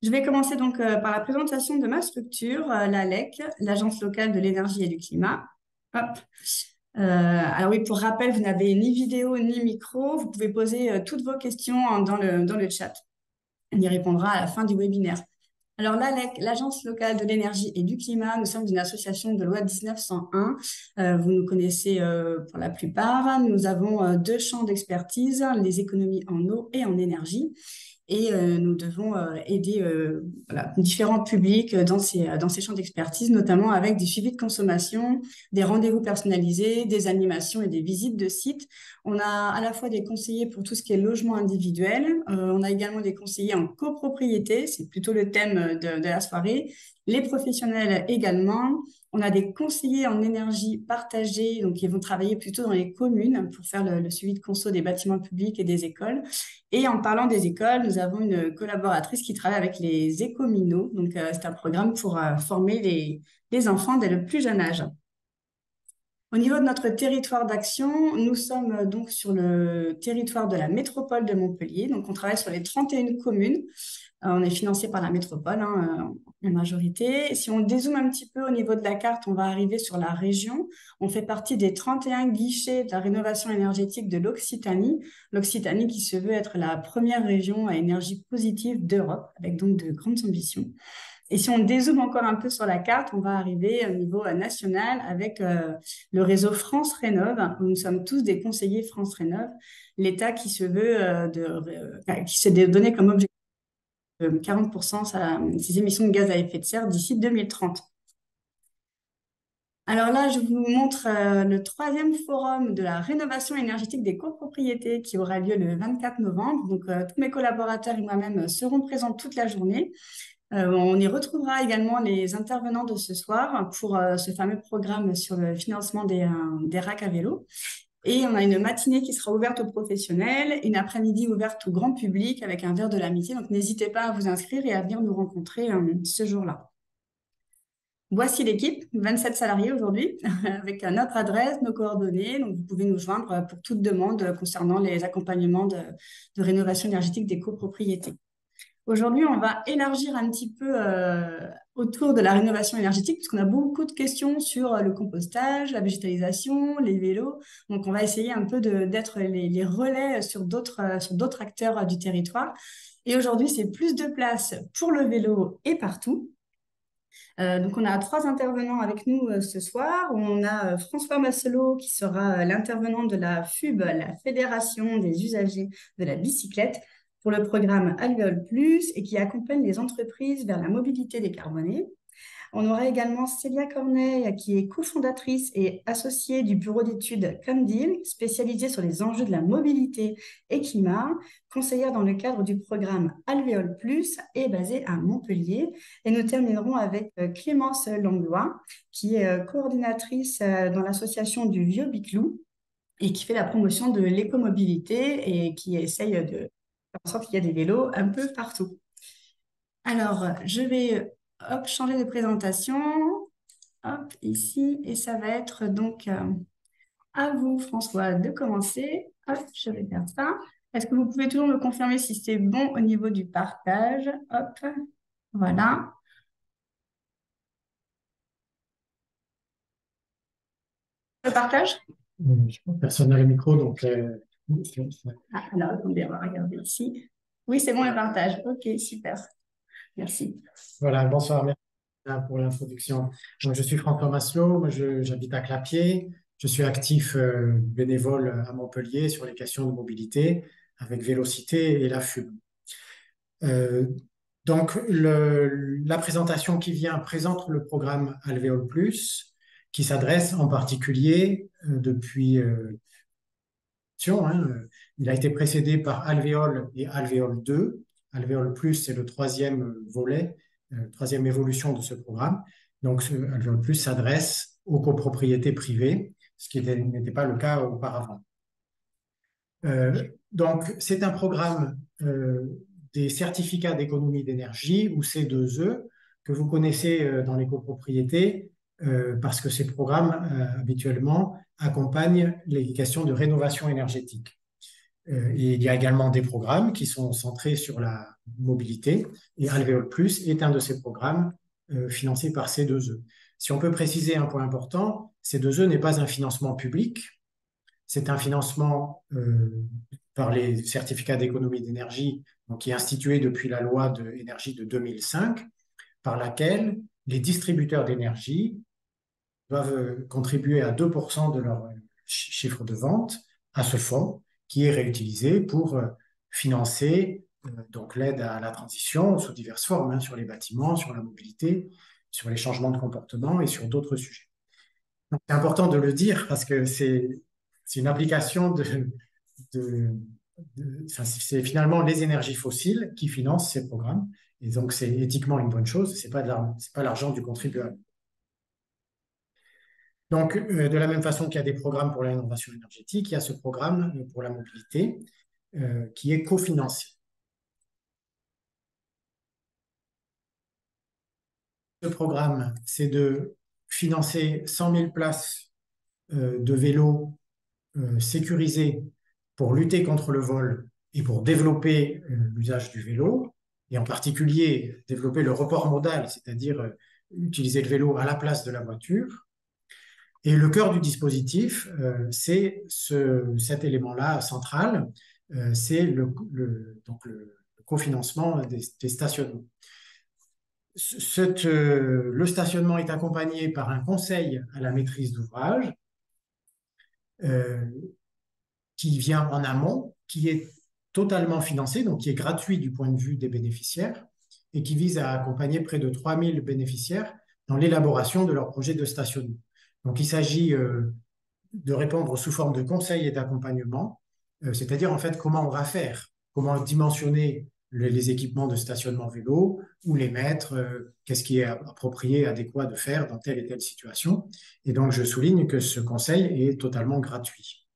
Je vais commencer donc par la présentation de ma structure, l'ALEC, l'Agence locale de l'énergie et du climat. Hop. Alors oui, pour rappel, vous n'avez ni vidéo ni micro. Vous pouvez poser toutes vos questions dans le chat. On y répondra à la fin du webinaire. Alors l'ALEC, l'Agence locale de l'énergie et du climat, nous sommes une association de loi 1901. Vous nous connaissez pour la plupart. Nous avons deux champs d'expertise, les économies en eau et en énergie. Et nous devons aider voilà, différents publics dans ces champs d'expertise, notamment avec des suivis de consommation, des rendez-vous personnalisés, des animations et des visites de sites. On a à la fois des conseillers pour tout ce qui est logement individuel, on a également des conseillers en copropriété, c'est plutôt le thème de la soirée, les professionnels également. On a des conseillers en énergie partagée, donc ils vont travailler plutôt dans les communes pour faire le suivi de conso des bâtiments publics et des écoles. Et en parlant des écoles, nous avons une collaboratrice qui travaille avec les écominos. Donc, c'est un programme pour former les enfants dès le plus jeune âge. Au niveau de notre territoire d'action, nous sommes donc sur le territoire de la métropole de Montpellier. Donc, on travaille sur les 31 communes. On est financé par la métropole en majorité. Si on dézoome un petit peu au niveau de la carte, on va arriver sur la région. On fait partie des 31 guichets de la rénovation énergétique de l'Occitanie. L'Occitanie qui se veut être la première région à énergie positive d'Europe, avec donc de grandes ambitions. Et si on dézoome encore un peu sur la carte, on va arriver au niveau national avec le réseau France Rénov', où nous sommes tous des conseillers France Rénov', l'État qui se veut qui s'est donné comme objectif de 40% ses émissions de gaz à effet de serre d'ici 2030. Alors là, je vous montre le troisième forum de la rénovation énergétique des copropriétés qui aura lieu le 24 novembre. Donc, tous mes collaborateurs et moi-même seront présents toute la journée. On y retrouvera également les intervenants de ce soir pour ce fameux programme sur le financement des racks à vélo. Et on a une matinée qui sera ouverte aux professionnels, une après-midi ouverte au grand public avec un verre de l'amitié. Donc, n'hésitez pas à vous inscrire et à venir nous rencontrer ce jour-là. Voici l'équipe, 27 salariés aujourd'hui, avec notre adresse, nos coordonnées. Donc, vous pouvez nous joindre pour toute demande concernant les accompagnements de rénovation énergétique des copropriétés. Aujourd'hui, on va élargir un petit peu autour de la rénovation énergétique, puisqu'on a beaucoup de questions sur le compostage, la végétalisation, les vélos. Donc, on va essayer un peu d'être les relais sur d'autres acteurs du territoire. Et aujourd'hui, c'est plus de place pour le vélo et partout. Donc, on a trois intervenants avec nous ce soir. On a François Masselot qui sera l'intervenant de la FUB, la Fédération des usagers de la bicyclette, pour le programme Alvéole Plus et qui accompagne les entreprises vers la mobilité décarbonée. On aura également Célia Corneille, qui est cofondatrice et associée du bureau d'études Comdeal, spécialisée sur les enjeux de la mobilité et climat, conseillère dans le cadre du programme Alvéole Plus et basée à Montpellier. Et nous terminerons avec Clémence Langlois, qui est coordinatrice dans l'association du Vieux Biclou et qui fait la promotion de l'écomobilité et qui essaye de faire en sorte qu'il y ait des vélos un peu partout. Alors, je vais changer de présentation. Hop, ici. Et ça va être donc à vous, François, de commencer. Hop, je vais faire ça. Est-ce que vous pouvez toujours me confirmer si c'est bon au niveau du partage? Hop, voilà. Le partage? Je pense que personne n'a le micro, donc Alors, attendez, on va regarder ici. Oui, c'est bon le partage. Ok, super. Merci. voilà, bonsoir, merci pour l'introduction. Donc, je suis François Masselot, moi, j'habite à Clapiers, je suis actif bénévole à Montpellier sur les questions de mobilité avec Vélocité et la FUB. Euh, donc, la présentation qui vient présente le programme Alvéole Plus, qui s'adresse en particulier depuis il a été précédé par Alvéole et Alvéole 2. Alvéole Plus, c'est le troisième volet, troisième évolution de ce programme. Donc, Alvéole Plus s'adresse aux copropriétés privées, ce qui n'était pas le cas auparavant. Donc, c'est un programme des certificats d'économie d'énergie, ou C2E, que vous connaissez dans les copropriétés, parce que ces programmes, habituellement, accompagnent les questions de rénovation énergétique. Et il y a également des programmes qui sont centrés sur la mobilité. Et Alvéole Plus est un de ces programmes financés par C2E. Si on peut préciser un point important, C2E n'est pas un financement public, c'est un financement par les certificats d'économie d'énergie, donc qui est institué depuis la loi de énergie de 2005, par laquelle les distributeurs d'énergie doivent contribuer à 2% de leur chiffre de vente à ce fonds qui est réutilisé pour financer donc l'aide à la transition sous diverses formes, hein, sur les bâtiments, sur la mobilité, sur les changements de comportement et sur d'autres sujets. C'est important de le dire parce que c'est une application de, enfin, c'est finalement les énergies fossiles qui financent ces programmes. Et donc, c'est éthiquement une bonne chose. C'est pas l'argent du contribuable. Donc, de la même façon qu'il y a des programmes pour la rénovation énergétique, il y a ce programme pour la mobilité qui est cofinancé. Ce programme, c'est de financer 100 000 places de vélos sécurisés pour lutter contre le vol et pour développer l'usage du vélo, et en particulier développer le report modal, c'est-à-dire utiliser le vélo à la place de la voiture. Et le cœur du dispositif, c'est cet élément-là central, c'est donc le cofinancement des stationnements. Le stationnement est accompagné par un conseil à la maîtrise d'ouvrage euh, qui vient en amont, qui est totalement financé, donc qui est gratuit du point de vue des bénéficiaires et qui vise à accompagner près de 3000 bénéficiaires dans l'élaboration de leur projet de stationnement. Donc il s'agit de répondre sous forme de conseils et d'accompagnement, c'est-à-dire en fait comment on va faire, comment dimensionner les équipements de stationnement vélo, où les mettre, qu'est-ce qui est approprié, adéquat de faire dans telle et telle situation. Et donc je souligne que ce conseil est totalement gratuit.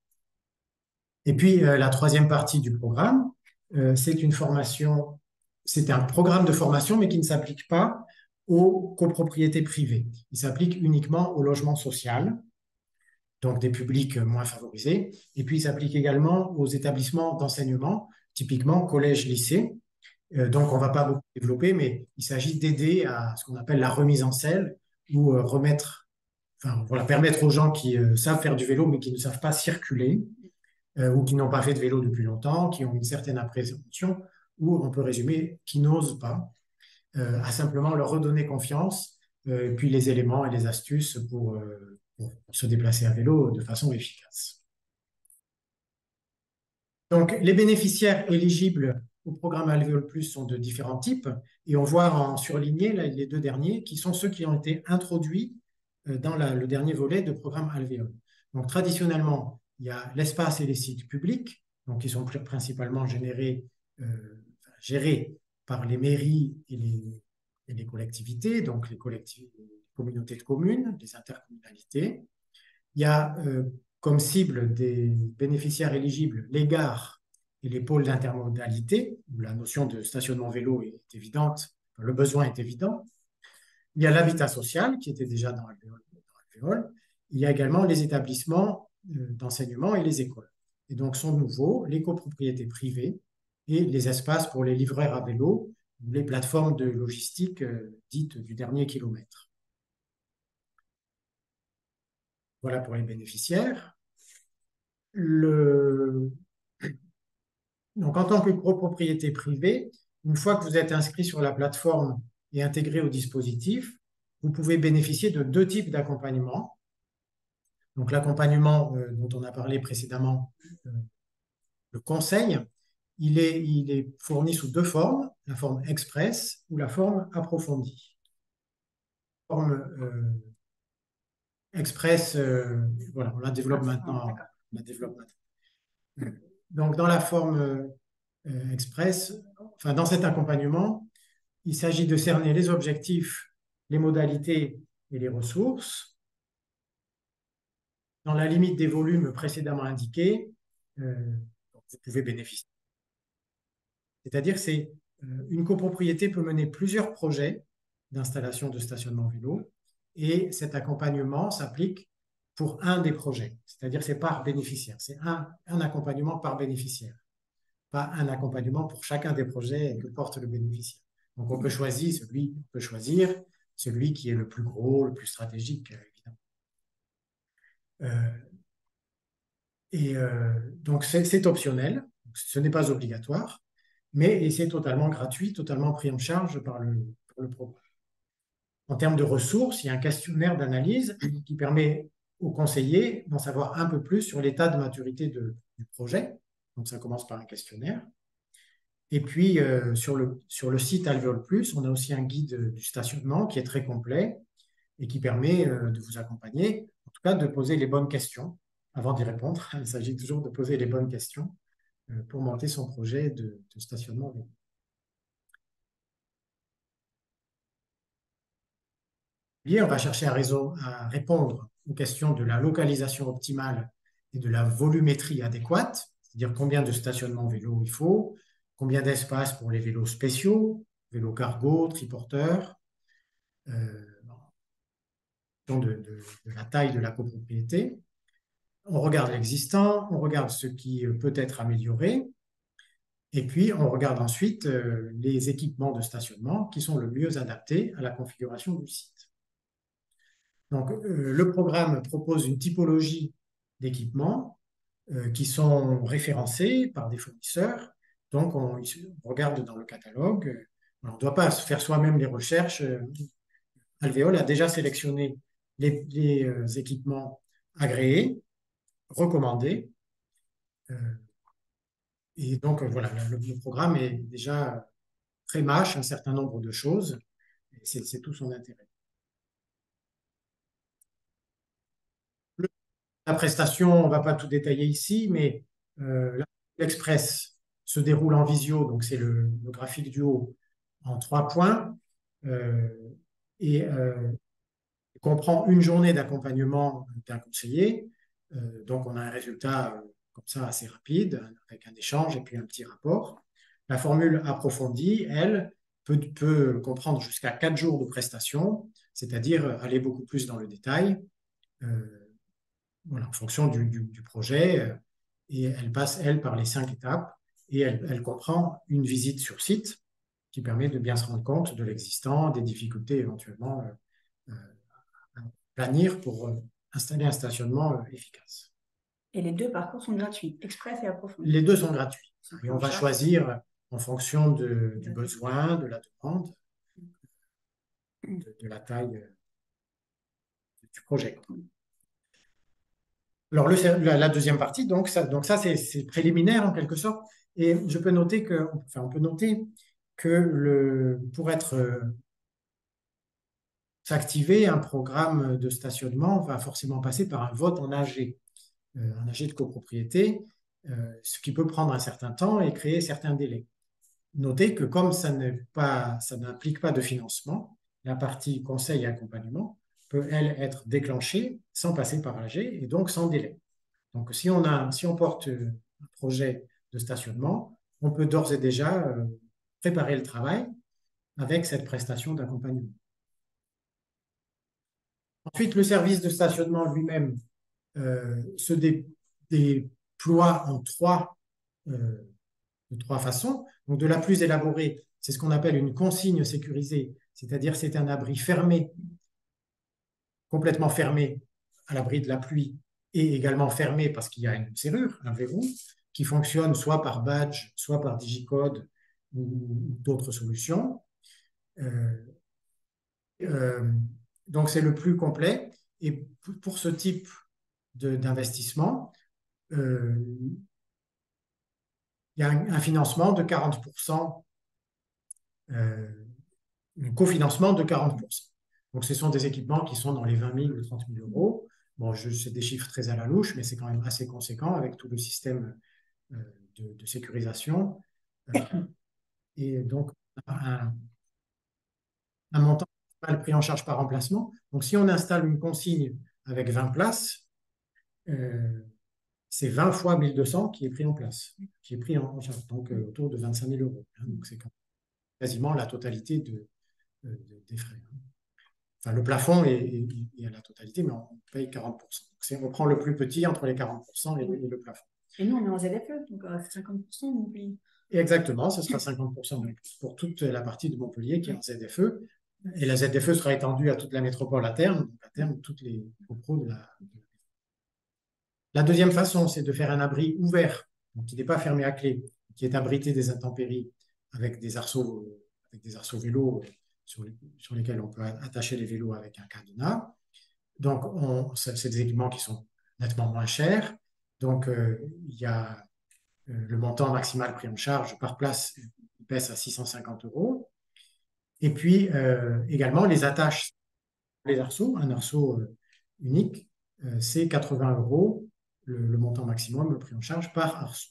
Et puis la troisième partie du programme, c'est une formation, c'est un programme de formation, mais qui ne s'applique pas aux copropriétés privées. Il s'applique uniquement au logement social, donc des publics moins favorisés. Et puis, il s'applique également aux établissements d'enseignement, typiquement collège, lycée. Donc, on ne va pas beaucoup développer, mais il s'agit d'aider à ce qu'on appelle la remise en selle ou enfin, voilà, permettre aux gens qui savent faire du vélo, mais qui ne savent pas circuler ou qui n'ont pas fait de vélo depuis longtemps, qui ont une certaine appréhension, ou on peut résumer, qui n'osent pas, à simplement leur redonner confiance, puis les éléments et les astuces pour se déplacer à vélo de façon efficace. Donc, les bénéficiaires éligibles au programme Alvéole Plus sont de différents types, et on voit en surligné là, les deux derniers, qui sont ceux qui ont été introduits dans le dernier volet de programme Alvéole. Donc, traditionnellement, il y a l'espace et les sites publics, donc qui sont principalement gérés par les mairies et les collectivités, donc les communautés de communes, les intercommunalités. Il y a comme cible des bénéficiaires éligibles les gares et les pôles d'intermodalité, où la notion de stationnement vélo est évidente, le besoin est évident. Il y a l'habitat social, qui était déjà dans Alvéole. Il y a également les établissements d'enseignement et les écoles. Et donc sont nouveaux les copropriétés privées et les espaces pour les livreurs à vélo, ou les plateformes de logistique dites du dernier kilomètre. Voilà pour les bénéficiaires. Donc, en tant que copropriété privée, une fois que vous êtes inscrit sur la plateforme et intégré au dispositif, vous pouvez bénéficier de deux types d'accompagnement. Donc, l'accompagnement dont on a parlé précédemment, le conseil, il est fourni sous deux formes, la forme express ou la forme approfondie. La forme express, voilà, on la développe maintenant. Donc, dans la forme express, enfin, dans cet accompagnement, il s'agit de cerner les objectifs, les modalités et les ressources dans la limite des volumes précédemment indiqués. Vous pouvez bénéficier. C'est-à-dire que une copropriété peut mener plusieurs projets d'installation de stationnement vélo et cet accompagnement s'applique pour un des projets, c'est-à-dire c'est par bénéficiaire, c'est un accompagnement par bénéficiaire. pas un accompagnement pour chacun des projets que porte le bénéficiaire. Donc, on peut choisir celui qui est le plus gros, le plus stratégique, évidemment. Donc, c'est optionnel, ce n'est pas obligatoire, mais c'est totalement gratuit, totalement pris en charge par le programme. En termes de ressources, il y a un questionnaire d'analyse qui permet aux conseillers d'en savoir un peu plus sur l'état de maturité du projet. Donc, ça commence par un questionnaire. Et puis, sur le site Alvéole Plus, on a aussi un guide du stationnement qui est très complet et qui permet de vous accompagner, en tout cas de poser les bonnes questions avant d'y répondre. Il s'agit toujours de poser les bonnes questions pour monter son projet de stationnement. On va chercher à répondre aux questions de la localisation optimale et de la volumétrie adéquate, c'est-à-dire combien de stationnements vélo il faut, combien d'espace pour les vélos spéciaux, vélos cargo, triporteurs, de la taille de la copropriété. On regarde l'existant, on regarde ce qui peut être amélioré, et puis on regarde ensuite les équipements de stationnement qui sont le mieux adaptés à la configuration du site. Donc, le programme propose une typologie d'équipements qui sont référencés par des fournisseurs. Donc, on regarde dans le catalogue. On ne doit pas faire soi-même les recherches. Alvéole a déjà sélectionné les équipements agréés, recommandés. Et donc, voilà, le programme est déjà prémâche un certain nombre de choses. C'est tout son intérêt. La prestation, on ne va pas tout détailler ici, mais l'Express se déroule en visio, donc c'est le graphique du haut, en 3 points, et comprend une journée d'accompagnement d'un conseiller. Donc on a un résultat comme ça assez rapide, avec un échange et puis un petit rapport. La formule approfondie, elle, peut comprendre jusqu'à 4 jours de prestation, c'est-à-dire aller beaucoup plus dans le détail. Voilà, en fonction du projet. Et elle passe, elle, par les 5 étapes et elle comprend une visite sur site qui permet de bien se rendre compte de l'existant, des difficultés éventuellement à planir pour installer un stationnement efficace. Et les 2 parcours sont gratuits, Express et approfondi. Les 2 sont gratuits. Et on va choisir en fonction du besoin, de la demande, de la taille du projet. Alors, la deuxième partie, donc ça c'est préliminaire en quelque sorte. Et je peux noter on peut noter que pour s'activer, un programme de stationnement va forcément passer par un vote en AG, un AG de copropriété, ce qui peut prendre un certain temps et créer certains délais. Notez que comme ça n'implique pas de financement, la partie conseil et accompagnement peut, elle, être déclenchée sans passer par AG et donc sans délai. Donc, si on porte un projet de stationnement, on peut d'ores et déjà préparer le travail avec cette prestation d'accompagnement. Ensuite, le service de stationnement lui-même se déploie de 3 façons. Donc, de la plus élaborée, c'est ce qu'on appelle une consigne sécurisée, c'est-à-dire c'est un abri fermé, complètement fermé à l'abri de la pluie et également fermé parce qu'il y a une serrure, un verrou, qui fonctionne soit par badge, soit par digicode ou d'autres solutions. Donc, c'est le plus complet. Et pour ce type d'investissement, il y a un financement de 40%, un cofinancement de 40%. Donc, ce sont des équipements qui sont dans les 20 000 ou 30 000 euros. Bon, c'est des chiffres très à la louche, mais c'est quand même assez conséquent avec tout le système de sécurisation. Et donc, un montant pris en charge par remplacement. Donc, si on installe une consigne avec 20 places, c'est 20 fois 1200 qui est pris en place, qui est pris en charge, donc autour de 25 000 euros. Donc, c'est quasiment la totalité des frais. Enfin, le plafond est à la totalité, mais on paye 40%. Donc, on prend le plus petit entre les 40% et le plafond. Et nous, on est en ZFE, donc 50% de Montpellier. Et exactement, ce sera 50% pour toute la partie de Montpellier qui est en ZFE. Et la ZFE sera étendue à toute la métropole à terme, donc à terme, toutes les copros de la. La deuxième façon, c'est de faire un abri ouvert, donc qui n'est pas fermé à clé, qui est abrité des intempéries avec des arceaux vélos sur lesquels on peut attacher les vélos avec un cadenas. Donc, c'est des équipements qui sont nettement moins chers. Donc, il y a le montant maximal pris en charge par place, il pèse à 650 euros. Et puis, également, les attaches, les arceaux, un arceau unique, c'est 80 euros, le montant maximum le prix en charge par arceau.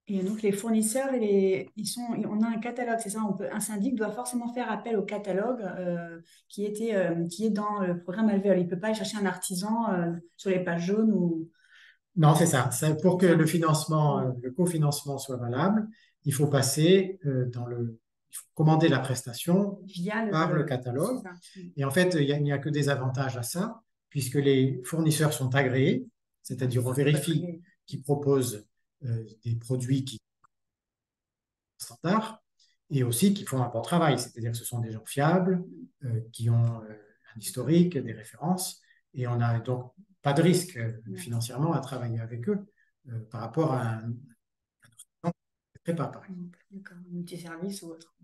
Et donc, les fournisseurs, on a un catalogue, c'est ça? Un syndic doit forcément faire appel au catalogue qui est dans le programme Alvéole. Il ne peut pas aller chercher un artisan sur les pages jaunes ou. Non, c'est ça. Pour que le cofinancement soit valable, il faut passer il faut commander la prestation Via par le catalogue. Et en fait, il n'y a que des avantages à ça, puisque les fournisseurs sont agréés, c'est-à-dire on vérifie qu'ils proposent des produits qui sont standards et aussi qui font un bon travail, c'est-à-dire que ce sont des gens fiables, qui ont un historique, des références, et on n'a donc pas de risque financièrement à travailler avec eux par rapport à un prépa, par exemple. D'accord, un multiservice ou autre.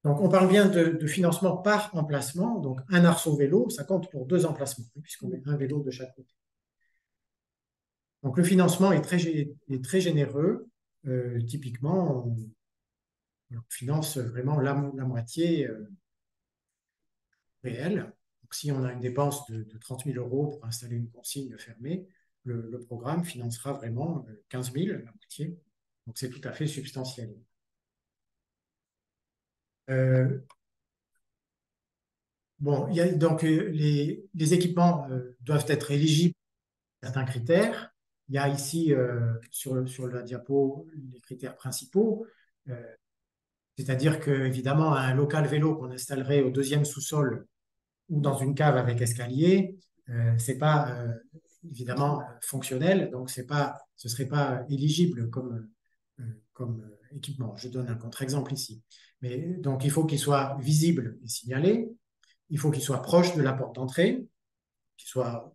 Donc, on parle bien de financement par emplacement. Donc, un arceau vélo, ça compte pour 2 emplacements, puisqu'on met un vélo de chaque côté. Donc, le financement est très généreux. Typiquement, on finance vraiment la moitié réelle. Donc, si on a une dépense de 30 000 euros pour installer une consigne fermée, le programme financera vraiment 15 000, la moitié. Donc, c'est tout à fait substantiel. Bon, donc les équipements doivent être éligibles à certains critères. Il y a ici sur la diapo les critères principaux. C'est-à-dire que, évidemment, un local vélo qu'on installerait au 2e sous-sol ou dans une cave avec escalier, c'est pas évidemment fonctionnel, donc ce ne serait pas éligible comme équipement. Je donne un contre-exemple ici. Mais donc il faut qu'il soit visible et signalé, il faut qu'il soit proche de la porte d'entrée, qu'il soit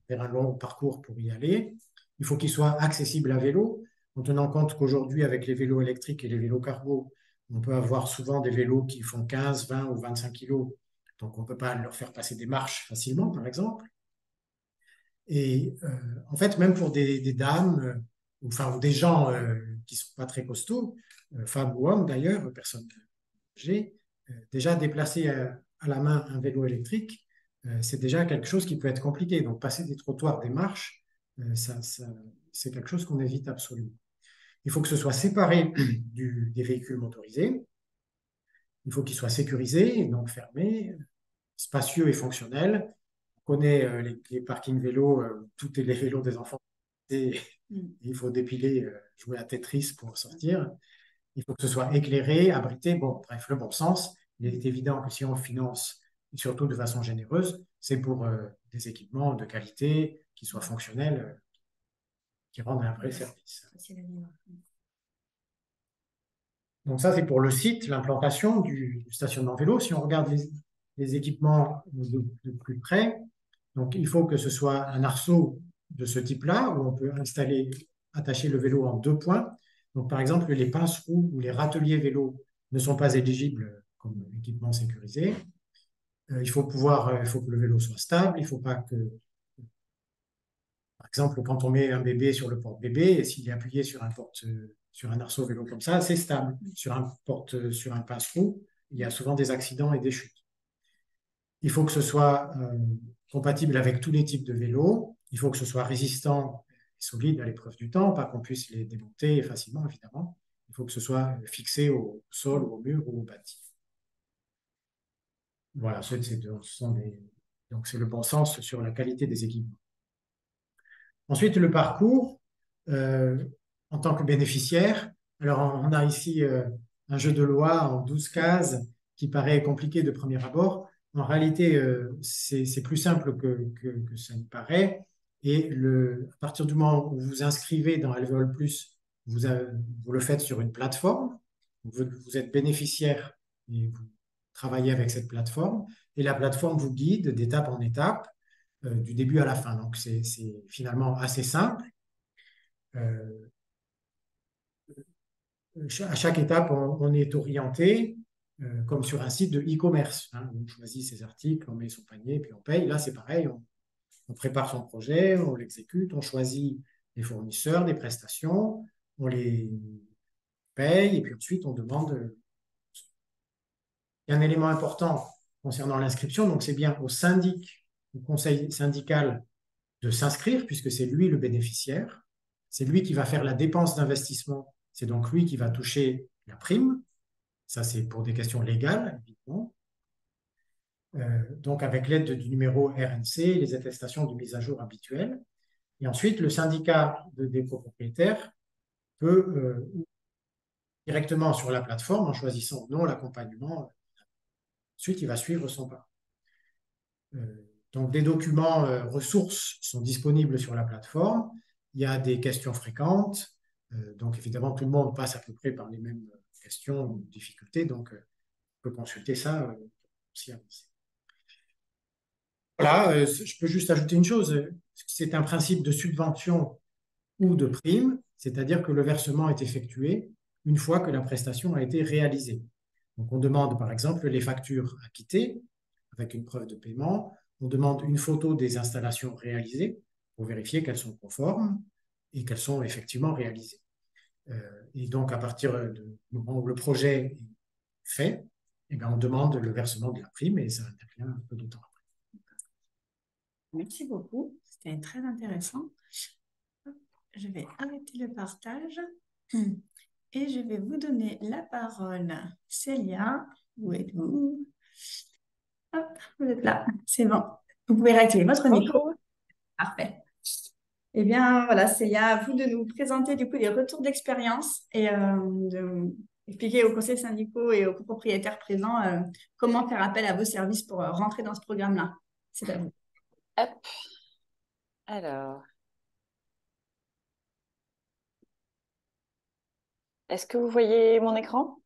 vers un long parcours pour y aller, il faut qu'il soit accessible à vélo, en tenant compte qu'aujourd'hui, avec les vélos électriques et les vélos cargo, on peut avoir souvent des vélos qui font 15, 20 ou 25 kilos, donc on ne peut pas leur faire passer des marches facilement, par exemple. Et en fait, même pour des dames, ou des gens qui ne sont pas très costauds, femmes ou hommes d'ailleurs, personnes âgées, déjà déplacer à la main un vélo électrique, c'est déjà quelque chose qui peut être compliqué. Donc passer des trottoirs, des marches, c'est quelque chose qu'on évite absolument. Il faut que ce soit séparé des véhicules motorisés. Il faut qu'il soit sécurisé, donc fermé, spacieux et fonctionnel. On connaît les parkings vélos, tous les vélos des enfants. Et il faut dépiler, jouer à Tetris pour sortir. Il faut que ce soit éclairé, abrité. Bon, bref, le bon sens. Il est évident que si on finance, et surtout de façon généreuse, c'est pour des équipements de qualité, qui soient fonctionnels, qui rendent un vrai service. Donc ça, c'est pour le site, l'implantation du stationnement vélo. Si on regarde les équipements de plus près, donc il faut que ce soit un arceau de ce type-là, où on peut attacher le vélo en 2 points. Donc par exemple, les pinces-roues ou les râteliers vélo ne sont pas éligibles comme équipement sécurisé. Il faut que le vélo soit stable. Il ne faut pas que, par exemple, quand on met un bébé sur le porte-bébé, s'il est appuyé sur un arceau vélo comme ça, c'est stable. Sur un pince-roue, il y a souvent des accidents et des chutes. Il faut que ce soit compatible avec tous les types de vélos. Il faut que ce soit résistant et solide à l'épreuve du temps, pas qu'on puisse les démonter facilement, évidemment. Il faut que ce soit fixé au sol, au mur ou au bâti. Voilà, donc c'est le bon sens sur la qualité des équipements. Ensuite, le parcours en tant que bénéficiaire. Alors, on a ici un jeu de loi en 12 cases qui paraît compliqué de premier abord. En réalité, c'est plus simple que ça ne paraît. Et à partir du moment où vous vous inscrivez dans Alvéole Plus, vous le faites sur une plateforme. Vous êtes bénéficiaire et vous travaillez avec cette plateforme. Et la plateforme vous guide d'étape en étape, du début à la fin. Donc, c'est finalement assez simple. Euh, à chaque étape, on est orienté comme sur un site de e-commerce, hein. On choisit ses articles, on met son panier, puis on paye. Là, c'est pareil, on prépare son projet, on l'exécute, on choisit les fournisseurs, des prestations, on les paye, et puis ensuite on demande. Il y a un élément important concernant l'inscription, donc c'est bien au syndic, au conseil syndical de s'inscrire, puisque c'est lui le bénéficiaire. C'est lui qui va faire la dépense d'investissement. C'est donc lui qui va toucher la prime. Ça, c'est pour des questions légales, évidemment. Donc, avec l'aide du numéro RNC, les attestations de mise à jour habituelles. Et ensuite, le syndicat des copropriétaires peut directement sur la plateforme, en choisissant ou non l'accompagnement, ensuite, il va suivre son pas. Donc, des documents ressources sont disponibles sur la plateforme. Il y a des questions fréquentes. Donc, évidemment, tout le monde passe à peu près par les mêmes questions ou difficultés. Donc, on peut consulter ça aussi avancé. Voilà, je peux juste ajouter une chose. C'est un principe de subvention ou de prime, c'est-à-dire que le versement est effectué une fois que la prestation a été réalisée. Donc, on demande par exemple les factures acquittées avec une preuve de paiement. On demande une photo des installations réalisées pour vérifier qu'elles sont conformes et qu'elles sont effectivement réalisées. Et donc, à partir du moment où le projet est fait, eh bien, on demande le versement de la prime et ça intervient un peu de temps après. Merci beaucoup, c'était très intéressant. Je vais arrêter le partage et je vais vous donner la parole. Célia, où êtes-vous? Hop, vous êtes là, c'est bon. Vous pouvez réactiver votre micro. Bonjour. Parfait. Eh bien, voilà, Célia, à vous de nous présenter du coup les retours d'expérience et de expliquer aux conseils syndicaux et aux copropriétaires présents comment faire appel à vos services pour rentrer dans ce programme-là. C'est à vous. Hop. Alors, est-ce que vous voyez mon écran?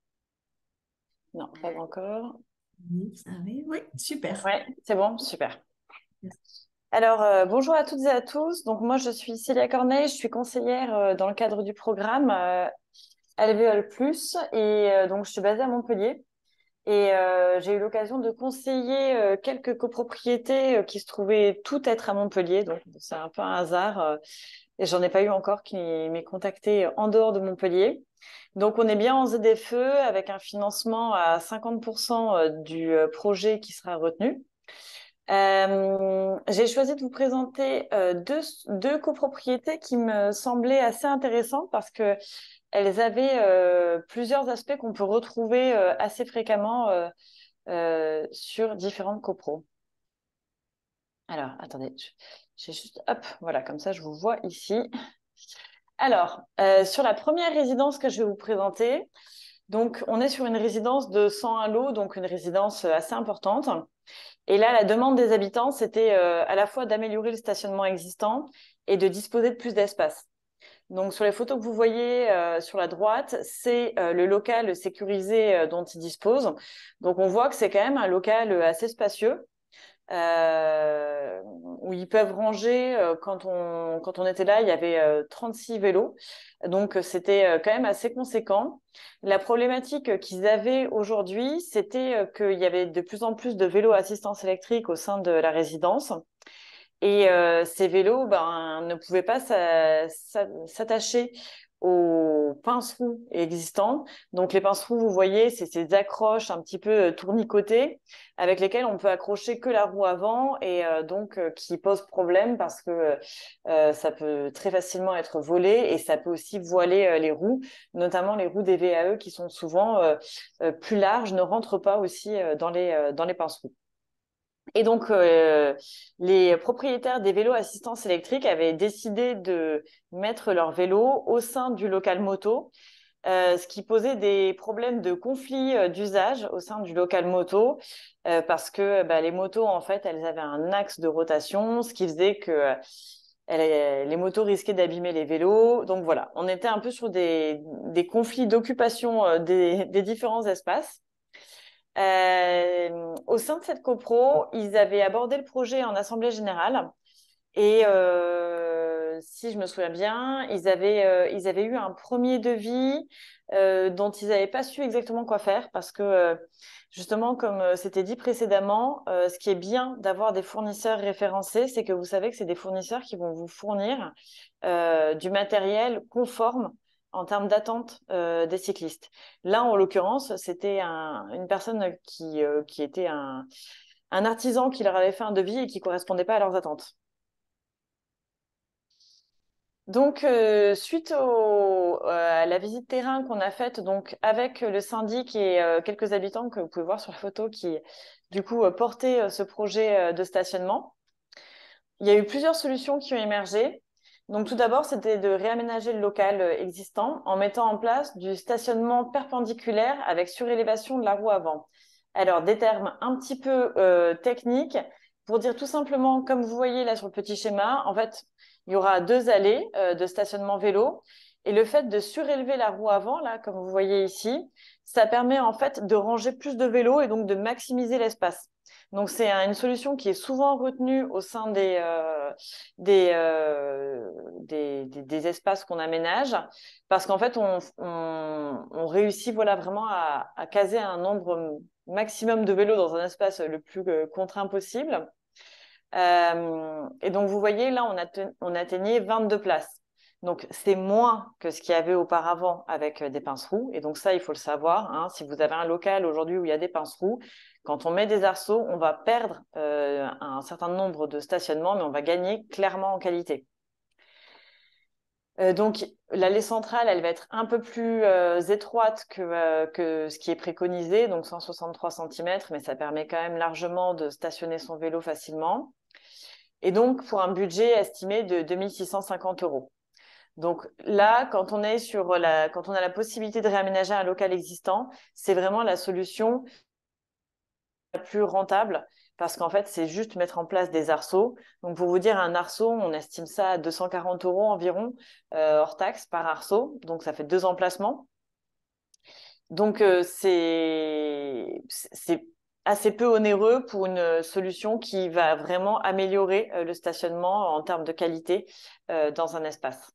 Non, pas encore. Oui, ça arrive. Oui, super. Ouais, c'est bon, super. Alors, bonjour à toutes et à tous. Donc, moi, je suis Célia Corneille, je suis conseillère dans le cadre du programme Alvéole Plus et donc, je suis basée à Montpellier. Et j'ai eu l'occasion de conseiller quelques copropriétés qui se trouvaient toutes être à Montpellier. Donc, c'est un peu un hasard. Et j'en ai pas eu encore qui m'aient contacté en dehors de Montpellier. Donc, on est bien en ZFE avec un financement à 50% du projet qui sera retenu. J'ai choisi de vous présenter deux copropriétés qui me semblaient assez intéressantes parce que elles avaient plusieurs aspects qu'on peut retrouver assez fréquemment sur différentes copros. Alors, attendez, j'ai juste, hop, voilà, comme ça je vous vois ici. Alors, sur la première résidence que je vais vous présenter, donc on est sur une résidence de 101 lots, donc une résidence assez importante. Et là, la demande des habitants, c'était à la fois d'améliorer le stationnement existant et de disposer de plus d'espace. Donc, sur les photos que vous voyez sur la droite, c'est le local sécurisé dont ils disposent. Donc, on voit que c'est quand même un local assez spacieux où ils peuvent ranger. Quand on était là, il y avait 36 vélos. Donc, c'était quand même assez conséquent. La problématique qu'ils avaient aujourd'hui, c'était qu'il y avait de plus en plus de vélos à assistance électrique au sein de la résidence. Et ces vélos ne pouvaient pas s'attacher aux pince-roues existants. Donc les pince-roues, vous voyez, c'est ces accroches un petit peu tournicotées avec lesquelles on peut accrocher que la roue avant et qui posent problème parce que ça peut très facilement être volé et ça peut aussi voiler les roues, notamment les roues des VAE qui sont souvent plus larges, ne rentrent pas aussi dans les pince-roues. Et donc, les propriétaires des vélos assistance électrique avaient décidé de mettre leurs vélos au sein du local moto ce qui posait des problèmes de conflit d'usage au sein du local moto, parce que les motos, en fait, elles avaient un axe de rotation, ce qui faisait que les motos risquaient d'abîmer les vélos. Donc voilà, on était un peu sur des conflits d'occupation des différents espaces. Au sein de cette copro, ils avaient abordé le projet en assemblée générale et si je me souviens bien, ils avaient eu un premier devis dont ils n'avaient pas su exactement quoi faire parce que justement, comme c'était dit précédemment, ce qui est bien d'avoir des fournisseurs référencés, c'est que vous savez que c'est des fournisseurs qui vont vous fournir du matériel conforme en termes d'attente des cyclistes. Là, en l'occurrence, c'était une personne qui était un artisan qui leur avait fait un devis et qui ne correspondait pas à leurs attentes. Donc, suite à la visite terrain qu'on a faite donc, avec le syndic et quelques habitants que vous pouvez voir sur la photo qui, du coup, portaient ce projet de stationnement, il y a eu plusieurs solutions qui ont émergé. Donc, tout d'abord, c'était de réaménager le local existant en mettant en place du stationnement perpendiculaire avec surélévation de la roue avant. Alors, des termes un petit peu techniques pour dire tout simplement, comme vous voyez là sur le petit schéma, en fait, il y aura 2 allées de stationnement vélo. Et le fait de surélever la roue avant, là, comme vous voyez ici, ça permet en fait de ranger plus de vélos et donc de maximiser l'espace. Donc, c'est une solution qui est souvent retenue au sein des espaces qu'on aménage parce qu'en fait, on réussit voilà, vraiment à caser un nombre maximum de vélos dans un espace le plus contraint possible. Et donc, vous voyez, là, on atteignait 22 places. Donc, c'est moins que ce qu'il y avait auparavant avec des pinces-roues. Et donc, ça, il faut le savoir. Hein, si vous avez un local aujourd'hui où il y a des pinces-roues, quand on met des arceaux, on va perdre un certain nombre de stationnements, mais on va gagner clairement en qualité. Donc, l'allée centrale, elle va être un peu plus étroite que ce qui est préconisé, donc 163 cm, mais ça permet quand même largement de stationner son vélo facilement. Et donc, pour un budget estimé de 2 650 €. Donc là, quand on a la possibilité de réaménager un local existant, c'est vraiment la solution la plus rentable parce qu'en fait, c'est juste mettre en place des arceaux. Donc, pour vous dire, un arceau, on estime ça à 240 € environ, hors taxe par arceau. Donc, ça fait 2 emplacements. Donc, c'est assez peu onéreux pour une solution qui va vraiment améliorer le stationnement en termes de qualité dans un espace.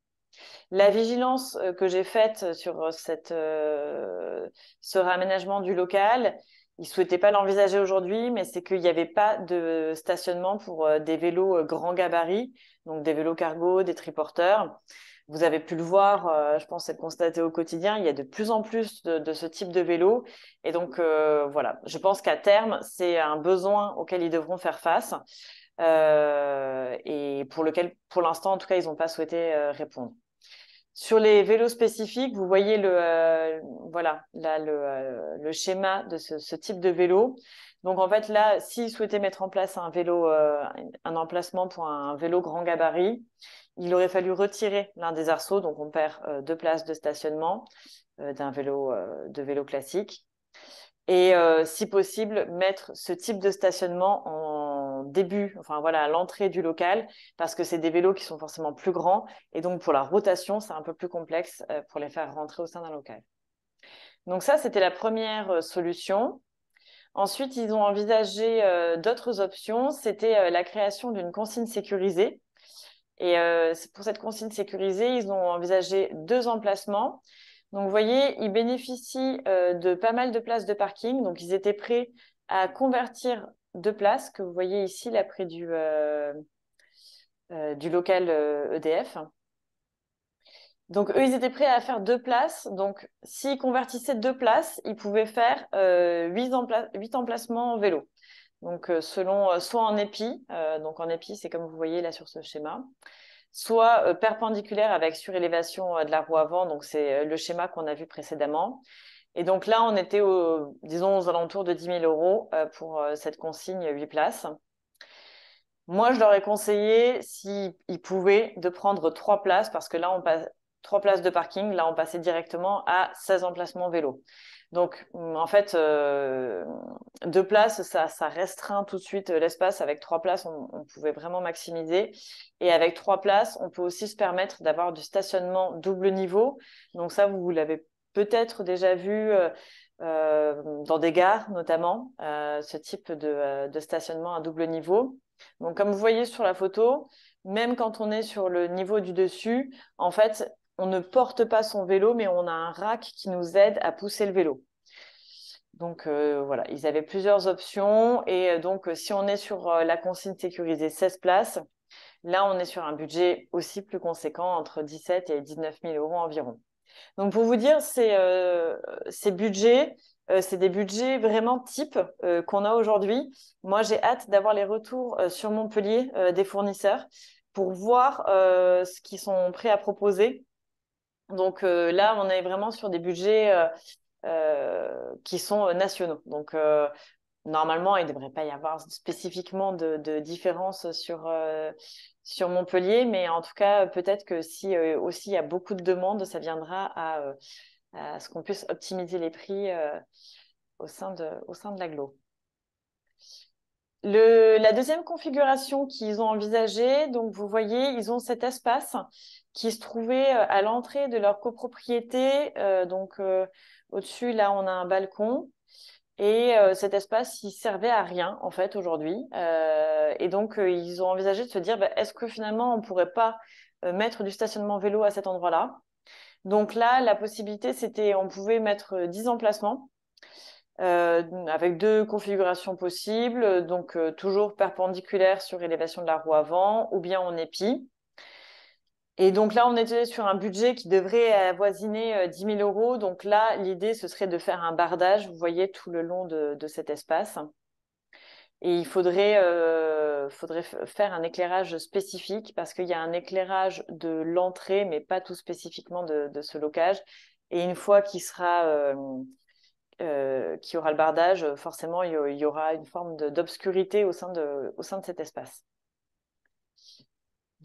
La vigilance que j'ai faite sur ce réaménagement du local, ils ne souhaitaient pas l'envisager aujourd'hui, mais c'est qu'il n'y avait pas de stationnement pour des vélos grand gabarit, donc des vélos cargo, des triporteurs. Vous avez pu le voir, je pense être constaté au quotidien, il y a de plus en plus de ce type de vélo. Et donc, voilà, je pense qu'à terme, c'est un besoin auquel ils devront faire face et pour lequel, pour l'instant, en tout cas, ils n'ont pas souhaité répondre. Sur les vélos spécifiques, vous voyez voilà, là, le schéma de ce type de vélo. Donc, en fait, là, s'ils souhaitaient mettre en place un emplacement pour un vélo grand gabarit, il aurait fallu retirer l'un des arceaux. Donc, on perd 2 places de stationnement d'un vélo classique. Et si possible, mettre ce type de stationnement en début, enfin voilà, à l'entrée du local, parce que c'est des vélos qui sont forcément plus grands. Et donc, pour la rotation, c'est un peu plus complexe pour les faire rentrer au sein d'un local. Donc ça, c'était la première solution. Ensuite, ils ont envisagé d'autres options. C'était la création d'une consigne sécurisée. Et pour cette consigne sécurisée, ils ont envisagé 2 emplacements. Donc, vous voyez, ils bénéficient de pas mal de places de parking. Donc, ils étaient prêts à convertir 2 places que vous voyez ici, là, près du local EDF. Donc, eux, ils étaient prêts à faire 2 places. Donc, s'ils convertissaient 2 places, ils pouvaient faire 8 emplacements en vélo. Donc, selon soit en épi, donc en épi, c'est comme vous voyez là sur ce schéma, soit perpendiculaire avec surélévation de la roue avant, donc c'est le schéma qu'on a vu précédemment. Et donc là, on était, disons, aux alentours de 10 000 € pour cette consigne 8 places. Moi, je leur ai conseillé, s'ils pouvaient, de prendre 3 places, parce que là, 3 places de parking. Là, on passait directement à 16 emplacements vélo. Donc, en fait, 2 places, ça restreint tout de suite l'espace. Avec 3 places, on pouvait vraiment maximiser. Et avec 3 places, on peut aussi se permettre d'avoir du stationnement double niveau. Donc ça, vous l'avez peut-être déjà vu dans des gares, notamment, ce type de stationnement à double niveau. Donc, comme vous voyez sur la photo, même quand on est sur le niveau du dessus, en fait, on ne porte pas son vélo, mais on a un rack qui nous aide à pousser le vélo. Donc voilà, ils avaient plusieurs options. Et donc, si on est sur la consigne sécurisée 16 places, là, on est sur un budget aussi plus conséquent, entre 17 et 19 000 euros environ. Donc, pour vous dire, ces budgets, c'est des budgets vraiment type qu'on a aujourd'hui. Moi, j'ai hâte d'avoir les retours sur Montpellier des fournisseurs pour voir ce qu'ils sont prêts à proposer. Donc là, on est vraiment sur des budgets qui sont nationaux. Donc normalement, il ne devrait pas y avoir spécifiquement de différence sur Montpellier, mais en tout cas, peut-être que si aussi il y a beaucoup de demandes, ça viendra à ce qu'on puisse optimiser les prix au sein de l'agglo. La deuxième configuration qu'ils ont envisagée, donc vous voyez, ils ont cet espace qui se trouvait à l'entrée de leur copropriété. Donc au-dessus, là, on a un balcon. Et cet espace, il servait à rien, en fait, aujourd'hui. Et donc, ils ont envisagé de se dire, bah, est-ce que finalement, on pourrait pas mettre du stationnement vélo à cet endroit-là? Donc là, la possibilité, c'était, on pouvait mettre 10 emplacements avec 2 configurations possibles. Donc, toujours perpendiculaire sur élévation de la roue avant, ou bien en épi. Et donc là, on était sur un budget qui devrait avoisiner 10 000 euros. Donc là, l'idée, ce serait de faire un bardage, vous voyez, tout le long de cet espace. Et il faudrait faire un éclairage spécifique parce qu'il y a un éclairage de l'entrée, mais pas tout spécifiquement de ce locage. Et une fois qu'il y aura le bardage, forcément, il y aura une forme d'obscurité au sein de cet espace.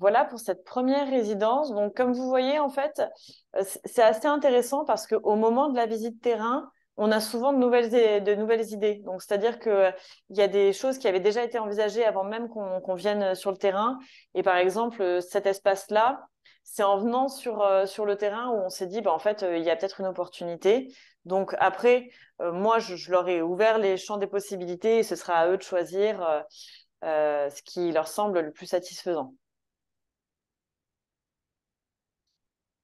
Voilà pour cette première résidence. Donc, comme vous voyez, en fait, c'est assez intéressant parce qu'au moment de la visite terrain, on a souvent de nouvelles idées. Donc, c'est-à-dire qu'il y a des choses qui avaient déjà été envisagées avant même qu'on vienne sur le terrain. Et par exemple, cet espace-là, c'est en venant sur le terrain où on s'est dit, bah, en fait, il y a peut-être une opportunité. Donc, après, moi, je leur ai ouvert les champs des possibilités et ce sera à eux de choisir ce qui leur semble le plus satisfaisant.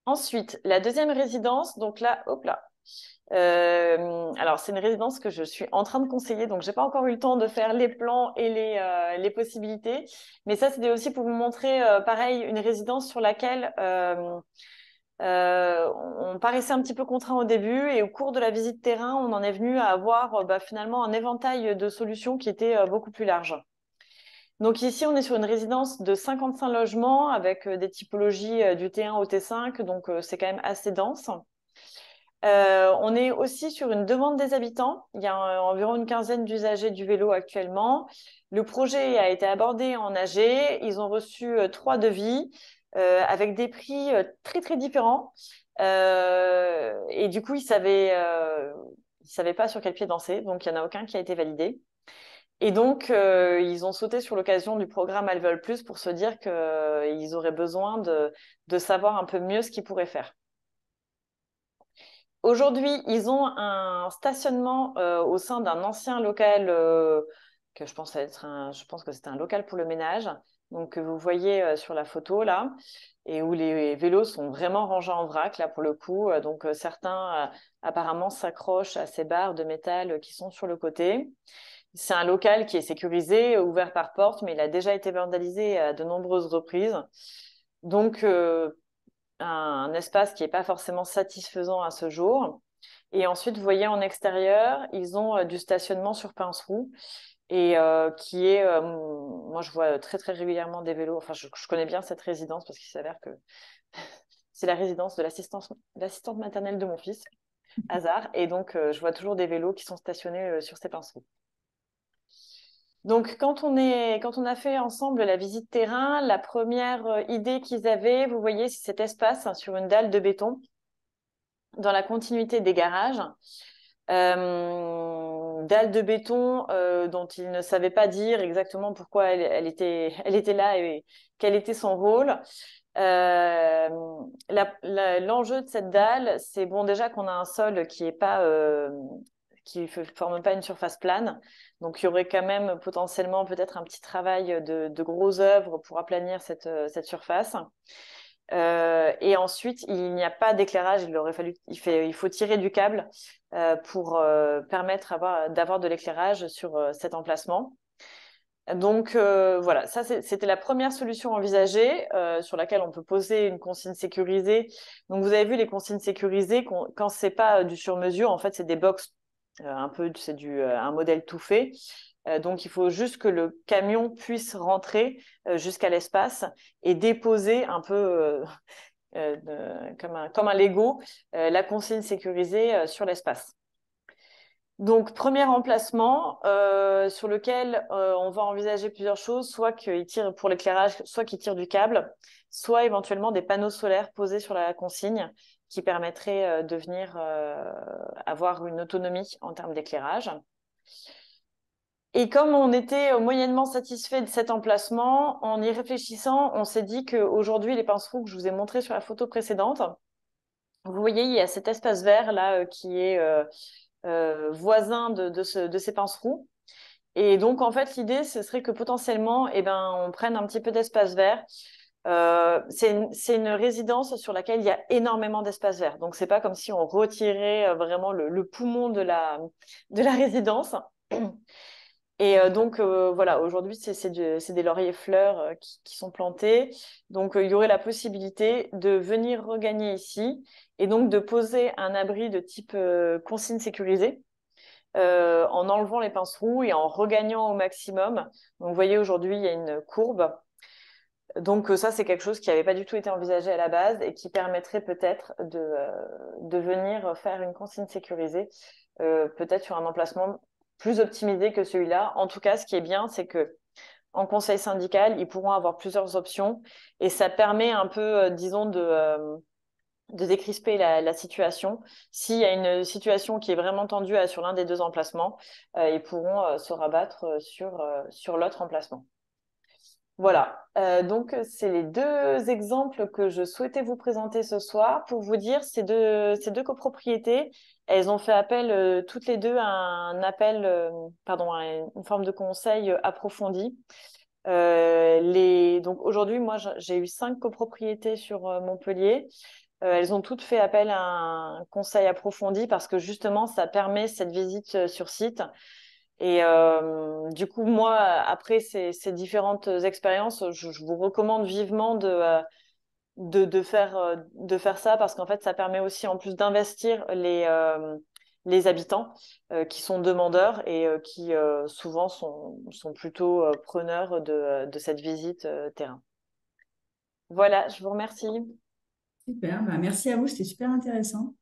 Ensuite, la deuxième résidence, donc là, hop là. Alors, c'est une résidence que je suis en train de conseiller, donc j'ai pas encore eu le temps de faire les plans et les possibilités. Mais ça, c'était aussi pour vous montrer, pareil, une résidence sur laquelle on paraissait un petit peu contraint au début et au cours de la visite terrain, on en est venu à avoir finalement un éventail de solutions qui était beaucoup plus large. Donc ici, on est sur une résidence de 55 logements avec des typologies du T1 au T5, donc c'est quand même assez dense. On est aussi sur une demande des habitants. Il y a environ une quinzaine d'usagers du vélo actuellement. Le projet a été abordé en AG. Ils ont reçu 3 devis avec des prix très, très différents. Et du coup, ils savaient pas sur quel pied danser. Donc, il n'y en a aucun qui a été validé. Et donc, ils ont sauté sur l'occasion du programme Elles veulent plus pour se dire qu'ils auraient besoin de savoir un peu mieux ce qu'ils pourraient faire. Aujourd'hui, ils ont un stationnement au sein d'un ancien local que je pense que c'était un local pour le ménage, donc que vous voyez sur la photo là, et où les vélos sont vraiment rangés en vrac là pour le coup. Donc certains apparemment s'accrochent à ces barres de métal qui sont sur le côté. C'est un local qui est sécurisé, ouvert par porte, mais il a déjà été vandalisé à de nombreuses reprises. Donc, un espace qui n'est pas forcément satisfaisant à ce jour. Et ensuite, vous voyez en extérieur, ils ont du stationnement sur pince-roue et qui est, moi je vois très très régulièrement des vélos, enfin je connais bien cette résidence parce qu'il s'avère que c'est la résidence de l'assistante maternelle de mon fils, hasard, et donc je vois toujours des vélos qui sont stationnés sur ces pince-roues. Donc, quand on a fait ensemble la visite terrain, la première idée qu'ils avaient, vous voyez, c'est cet espace, hein, sur une dalle de béton dans la continuité des garages. Dalle de béton dont ils ne savaient pas dire exactement pourquoi elle était là et quel était son rôle. L'enjeu de cette dalle, c'est bon déjà qu'on a un sol qui est pas qui ne forme pas une surface plane. Donc, il y aurait quand même potentiellement peut-être un petit travail de gros œuvres pour aplanir cette surface. Et ensuite, il n'y a pas d'éclairage. Il faut tirer du câble pour permettre d'avoir de l'éclairage sur cet emplacement. Donc voilà, ça c'était la première solution envisagée sur laquelle on peut poser une consigne sécurisée. Donc vous avez vu les consignes sécurisées, quand c'est pas du sur-mesure, en fait c'est des box c'est un modèle tout fait. Donc il faut juste que le camion puisse rentrer jusqu'à l'espace et déposer un peu comme un Lego la consigne sécurisée sur l'espace. Donc, premier emplacement sur lequel on va envisager plusieurs choses, soit qu'il tire pour l'éclairage, soit qu'il tire du câble, soit éventuellement des panneaux solaires posés sur la consigne qui permettraient de venir avoir une autonomie en termes d'éclairage. Et comme on était moyennement satisfait de cet emplacement, en y réfléchissant, on s'est dit qu'aujourd'hui, les pince-roux que je vous ai montrés sur la photo précédente, vous voyez, il y a cet espace vert là qui est voisin de ces pince-roux. Et donc, en fait, l'idée, ce serait que potentiellement, on prenne un petit peu d'espace vert. C'est une résidence sur laquelle il y a énormément d'espace vert. Donc, c'est pas comme si on retirait vraiment le poumon de la résidence. Et donc, voilà, aujourd'hui, c'est des lauriers fleurs qui sont plantés. Donc, il y aurait la possibilité de venir regagner ici et donc de poser un abri de type consigne sécurisée en enlevant les pince-roux et en regagnant au maximum. Donc, vous voyez, aujourd'hui, il y a une courbe. Donc, ça, c'est quelque chose qui n'avait pas du tout été envisagé à la base et qui permettrait peut-être de venir faire une consigne sécurisée, peut-être sur un emplacement plus optimisé que celui-là. En tout cas, ce qui est bien, c'est que en conseil syndical, ils pourront avoir plusieurs options et ça permet un peu, disons, de décrisper la situation. S'il y a une situation qui est vraiment tendue sur l'un des deux emplacements, ils pourront se rabattre sur l'autre emplacement. Voilà, donc c'est les deux exemples que je souhaitais vous présenter ce soir pour vous dire ces deux copropriétés. Elles ont fait appel toutes les deux à à une forme de conseil approfondi. Donc aujourd'hui, moi j'ai eu 5 copropriétés sur Montpellier. Elles ont toutes fait appel à un conseil approfondi parce que justement ça permet cette visite sur site. Et du coup, moi, après ces différentes expériences, je vous recommande vivement de faire ça parce qu'en fait, ça permet aussi, en plus d'investir les habitants qui sont demandeurs et qui souvent sont plutôt preneurs de cette visite terrain. Voilà, je vous remercie. Super, bah, merci à vous, c'était super intéressant.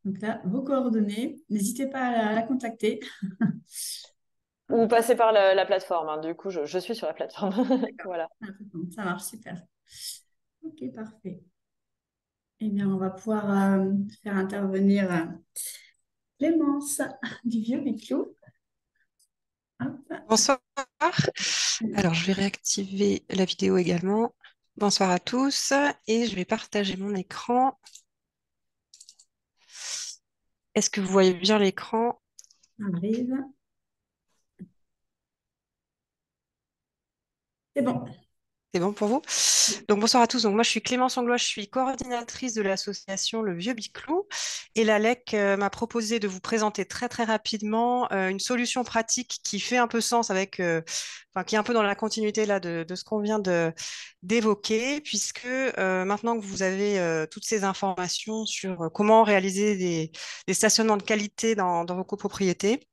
Donc là, vos coordonnées, n'hésitez pas à la contacter. Ou passer par la plateforme, hein. Du coup, je suis sur la plateforme. D'accord, Voilà. ça marche super. Ok, parfait. Eh bien, on va pouvoir faire intervenir Clémence du Vieux Biclou. Hop. Bonsoir. Alors, je vais réactiver la vidéo également. Bonsoir à tous et je vais partager mon écran. Est-ce que vous voyez bien l'écran? Ça arrive. C'est bon. C'est bon pour vous? Donc, bonsoir à tous. Donc, moi, je suis Clémence Anglois, je suis coordinatrice de l'association Le Vieux Biclou. Et l'ALEC m'a proposé de vous présenter très, très rapidement une solution pratique qui fait un peu sens qui est un peu dans la continuité là, de ce qu'on vient d'évoquer, puisque maintenant que vous avez toutes ces informations sur comment réaliser des stationnements de qualité dans vos copropriétés,